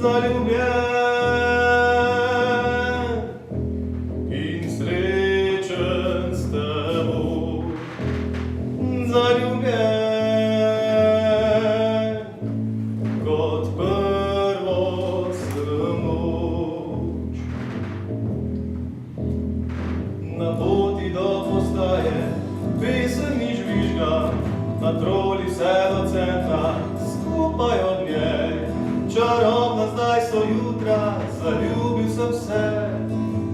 zaljubljen in srečen s teboj. Zaljubljen kot prvo srmoč. Na poti do postaje pesem ni žvižga, na troli vse do centra, skupaj od njej. Čarobna zdaj so jutra, zaljubil sem se,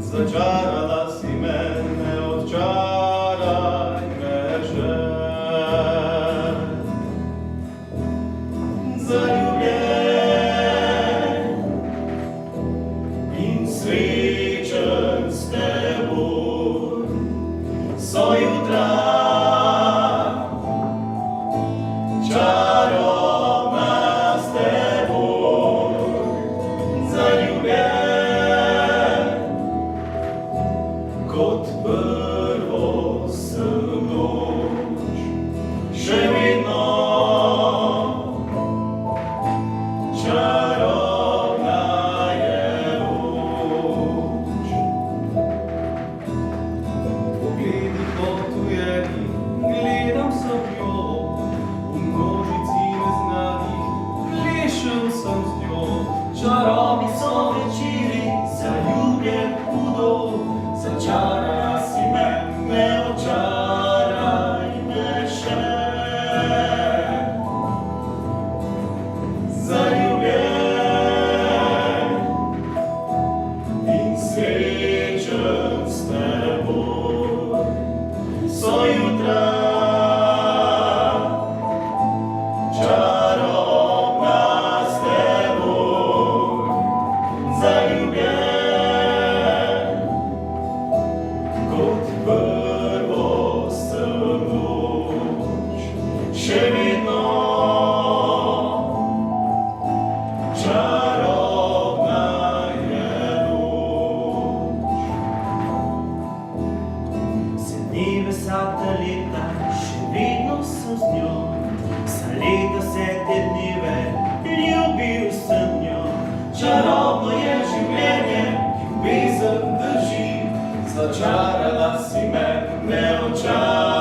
začarala si mene, odčaraj me še. Zaljubljen in srečen s teboj so jutra, čarobna s teboj. Zaljubljen kot prvo srnoč, še vedno čarobna je noč. Pogledi potujeni, gledam sem jo, v množici neznanih, plešem sem z njo. Čarobni so večeri, zaljubljen hudo, začarala si me, ne očaraj me še. Zaljubljen in srečen s teboj so jutra, čarobna s teboj. Zaljubljen kot prvo srnoč, še vedno čarobna je noč. Vse dneve, vsa ta leta, še vedno sem z njo. Vsa leta, vse te dneve, ljubil sem njo. Čarobno je življenje, ki ljubezen drži, začarala si me, ne očaraj.